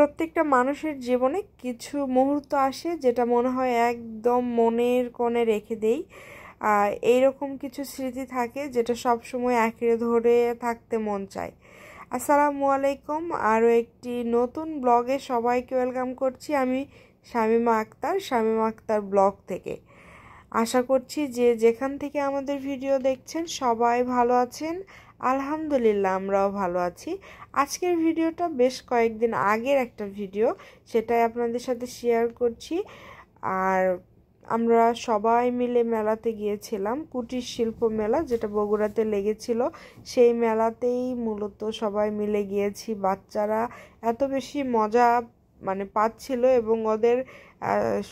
প্রত্যেকটা মানুষের জীবনে কিছু মুহূর্ত আসে যেটা মনে হয় একদম মনের কোণে রেখে দেই। এইরকম কিছু স্মৃতি থাকে যেটা সব সময় আঁকড়ে ধরে থাকতে মন চায়। আসসালামু আলাইকুম, আরও একটি নতুন ব্লগে সবাইকে ওয়েলকাম করছি। আমি শামীমা আক্তার ব্লগ থেকে। আশা করছি যে যেখান থেকে আমাদের ভিডিও দেখছেন সবাই ভালো আছেন। আলহামদুলিল্লাহ, আমরাও ভালো আছি। আজকের ভিডিওটা বেশ কয়েকদিন আগের একটা ভিডিও, সেটাই আপনাদের সাথে শেয়ার করছি। আর আমরা সবাই মিলে মেলাতে গিয়েছিলাম, কুটির শিল্প মেলা যেটা বগুড়াতে লেগেছিল। সেই মেলাতেই মূলত সবাই মিলে গিয়েছি। বাচ্চারা এত বেশি মজা পাচ্ছিল এবং ওদের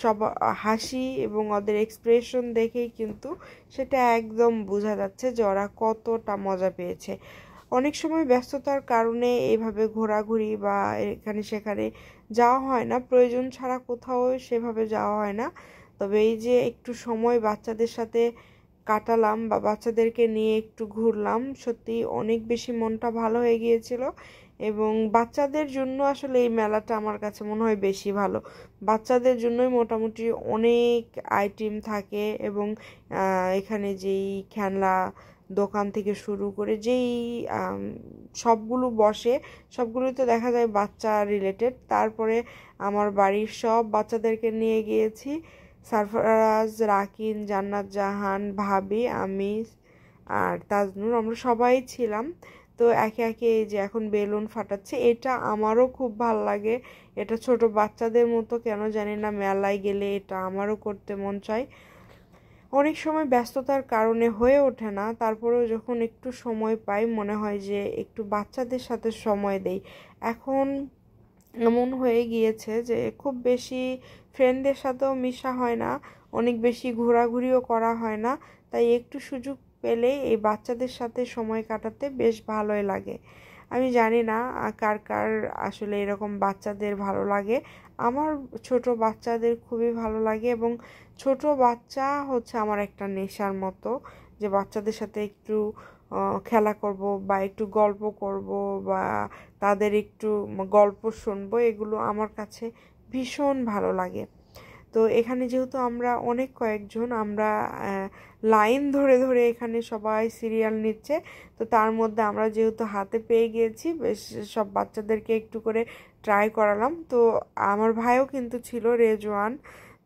সব হাসি এবং ওদের এক্সপ্রেশন দেখেই কিন্তু সেটা একদম বোঝা যাচ্ছে যে ওরা কতটা মজা পেয়েছে। অনেক সময় ব্যস্ততার কারণে এইভাবে ঘোরাঘুরি বা এখানে সেখানে যাওয়া হয় না, প্রয়োজন ছাড়া কোথাও সেভাবে যাওয়া হয় না। তবে এই যে একটু সময় বাচ্চাদের সাথে কাটালাম বা বাচ্চাদেরকে নিয়ে একটু ঘুরলাম, সত্যি অনেক বেশি মনটা ভালো হয়ে গিয়েছিল। এবং বাচ্চাদের জন্য আসলে এই মেলাটা আমার কাছে মনে হয় বেশি ভালো। বাচ্চাদের জন্যই মোটামুটি অনেক আইটেম থাকে এবং এখানে যেই খেলনা দোকান থেকে শুরু করে যেই সবগুলো বসে, সবগুলোই তো দেখা যায় বাচ্চা রিলেটেড। তারপরে আমার বাড়ির সব বাচ্চাদেরকে নিয়ে গিয়েছি। সারফরাজ, রাকিন, জান্নাত জাহান, ভাবি, আমি আর তাজনুর, আমরা সবাই ছিলাম। তো একে একে এই যে এখন বেলুন ফাটাচ্ছে, এটা আমারও খুব ভাল লাগে। এটা ছোট বাচ্চাদের মতো কেন জানি না, মেলায় গেলে এটা আমারও করতে মন চায়। অনেক সময় ব্যস্ততার কারণে হয়ে ওঠে না, তারপরেও যখন একটু সময় পাই মনে হয় যে একটু বাচ্চাদের সাথে সময় দেই। এখন এমন হয়ে গিয়েছে যে খুব বেশি ফ্রেন্ডদের সাথেও মিশা হয় না, অনেক বেশি ঘোরাঘুরিও করা হয় না। তাই একটু সুযোগ পেলে এই বাচ্চাদের সাথে সময় কাটাতে বেশ ভালোই লাগে। আমি জানি না কার কার আসলে এরকম বাচ্চাদের ভালো লাগে। আমার ছোট বাচ্চাদের খুবই ভালো লাগে এবং ছোট বাচ্চা হচ্ছে আমার একটা নেশার মতো, যে বাচ্চাদের সাথে একটু খেলা করব বা একটু গল্প করব বা তাদের একটু গল্প শুনবো, এগুলো আমার কাছে ভীষণ ভালো লাগে। তো এখানে যেহেতু আমরা অনেক কয়েকজন, আমরা লাইন ধরে ধরে এখানে সবাই সিরিয়াল নিচ্ছে। তো তার মধ্যে আমরা যেহেতু হাতে পেয়ে গিয়েছি, বেশ সব বাচ্চাদেরকে একটু করে ট্রাই করালাম। তো আমার ভাইও কিন্তু ছিল, রেজওয়ান।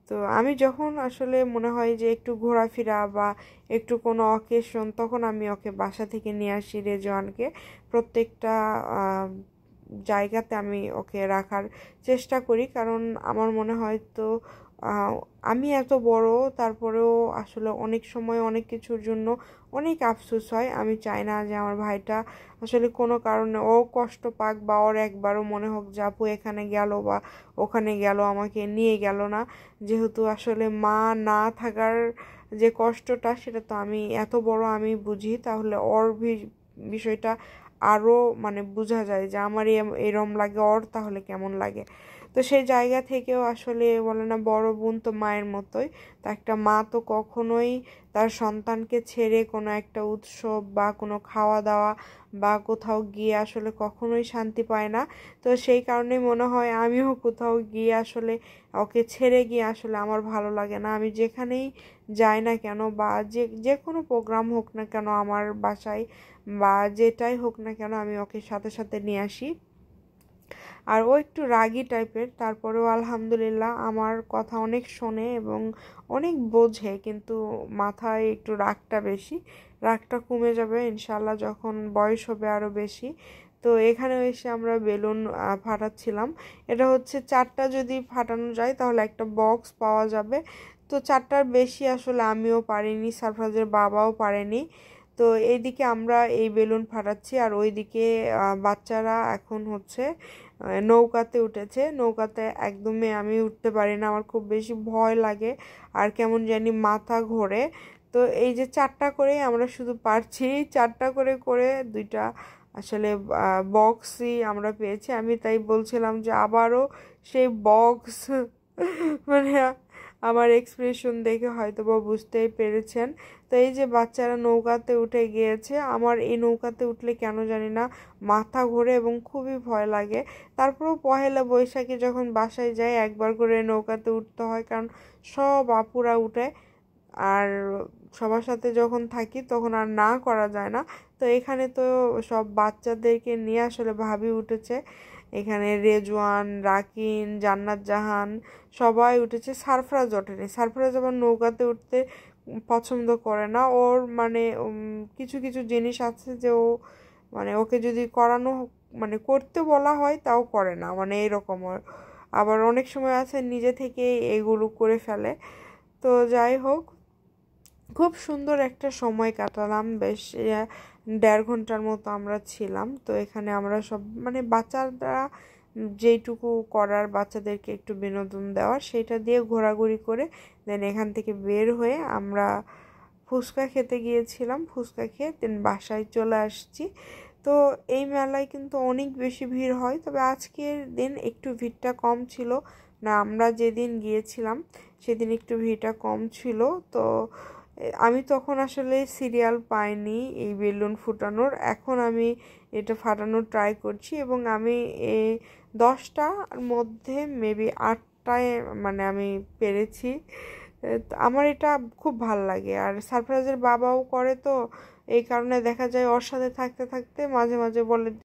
তো আমি যখন আসলে মনে হয় যে একটু ঘোরাফেরা বা একটু কোনো অকেশন, তখন আমি ওকে বাসা থেকে নিয়ে আসি রেজওয়ানকে। প্রত্যেকটা জায়গাতে আমি ওকে রাখার চেষ্টা করি, কারণ আমার মনে হয় তো আমি এত বড়, তারপরেও আসলে অনেক সময় অনেক কিছুর জন্য অনেক আফসোস হয়। আমি চাই না যে আমার ভাইটা আসলে কোনো কারণে ও কষ্ট পাক বা ওর একবারও মনে হোক যে আপু এখানে গেল বা ওখানে গেল, আমাকে নিয়ে গেল না। যেহেতু আসলে মা না থাকার যে কষ্টটা, সেটা তো আমি এত বড় আমি বুঝি, তাহলে ওর বিষয়টা আরও বোঝা যায় যে আমার এরম লাগে, ওর তাহলে কেমন লাগে। তো সেই জায়গা থেকেও আসলে বলে না, বড় বোন তো মায়ের মতোই। তা একটা মা তো কখনোই তার সন্তানকে ছেড়ে কোনো একটা উৎসব বা কোনো খাওয়া দাওয়া বা কোথাও গিয়ে আসলে কখনোই শান্তি পায় না। তো সেই কারণেই মনে হয় আমিও কোথাও গিয়ে আসলে ওকে ছেড়ে গিয়ে আসলে আমার ভালো লাগে না। আমি যেখানেই যাই না কেন বা যে কোনো প্রোগ্রাম হোক না কেন আমার বাসায় বা যেটাই হোক না কেন, আমি ওকে সাথে সাথে নিয়ে আসি। আর ও একটু রাগী টাইপের, তারপরেও আলহামদুলিল্লাহ আমার কথা অনেক শোনে এবং অনেক বোঝে, কিন্তু মাথায় একটু রাগটা বেশি। রাগটা কমে যাবে ইনশাল্লাহ যখন বয়স হবে আরও বেশি। তো এখানে এসে আমরা বেলুন ফাটাচ্ছিলাম। এটা হচ্ছে 4টা যদি ফাটানো যায় তাহলে একটা বক্স পাওয়া যাবে। তো 4টার বেশি আসলে আমিও পারিনি, সারফরাজের বাবাও পারেনি। তো এইদিকে আমরা এই বেলুন ফাটাচ্ছি আর ওইদিকে বাচ্চারা এখন হচ্ছে নৌকাতে উঠেছে। নৌকাতে একদমই আমি উঠতে পারি না, আমার খুব বেশি ভয় লাগে আর কেমন জানি মাথা ঘোরে। তো এই যে 4টা করেই আমরা শুধু পারছি, 4টা করে করে 2টা আসলে বক্সই আমরা পেয়েছি। আমি তাই বলছিলাম যে আবারও সেই বক্স মানে আমার এক্সপ্রেশন দেখে হয়তো বা বুঝতেই পেরেছেন। তো এই যে বাচ্চারা নৌকাতে উঠে গিয়েছে, আমার এই নৌকাতে উঠলে কেন জানি না মাথা ঘোরে এবং খুবই ভয় লাগে। তারপরেও পহেলা বৈশাখে যখন বাসায় যাই একবার করে নৌকাতে উঠতে হয়, কারণ সব আপুরা উঠে, আর সবার সাথে যখন থাকি তখন আর না করা যায় না। তো এখানে তো সব বাচ্চাদেরকে নিয়ে আসলে ভাবি উঠেছে, এখানে রেজওয়ান, রাকিন, জান্নাত জাহান সবাই উঠেছে। সারফরাজ ওঠেনি, সারফরাজ আবার নৌকাতে উঠতে পছন্দ করে না। ওর মানে কিছু কিছু জিনিস আছে যে ও মানে ওকে যদি করানো মানে করতে বলা হয় তাও করে না, মানে এরকম। আবার অনেক সময় আছে নিজে থেকে এগুলো করে ফেলে। তো যাই হোক, খুব সুন্দর একটা সময় কাটালাম, বেশ 1.5 ঘন্টার মতো আমরা ছিলাম। তো এখানে আমরা সব মানে বাচ্চারা যেইটুকু করার, বাচ্চাদেরকে একটু বিনোদন দেওয়ার, সেটা দিয়ে ঘোরাঘুরি করে দেন এখান থেকে বের হয়ে আমরা ফুচকা খেতে গিয়েছিলাম। ফুচকা খেয়ে দেন বাসায় চলে আসছি। তো এই মেলায় কিন্তু অনেক বেশি ভিড় হয়, তবে আজকের দিন একটু ভিড়টা কম ছিল। না, আমরা যেদিন গিয়েছিলাম সেদিন একটু ভিড়টা কম ছিল। তো আমি তখন আসলে সিরিয়াল পাইনি এই বেলুন ফুটানোর, এখন আমি এটা ফাটানোর ট্রাই করছি এবং আমি 10টার মধ্যে মেবি 8টায় মানে আমি পেরেছি। আমার এটা খুব ভাল লাগে, আর সারপ্রাইজের বাবাও করে, তো এই কারণে দেখা যায় ওর সাথে থাকতে থাকতে মাঝে মাঝে বলে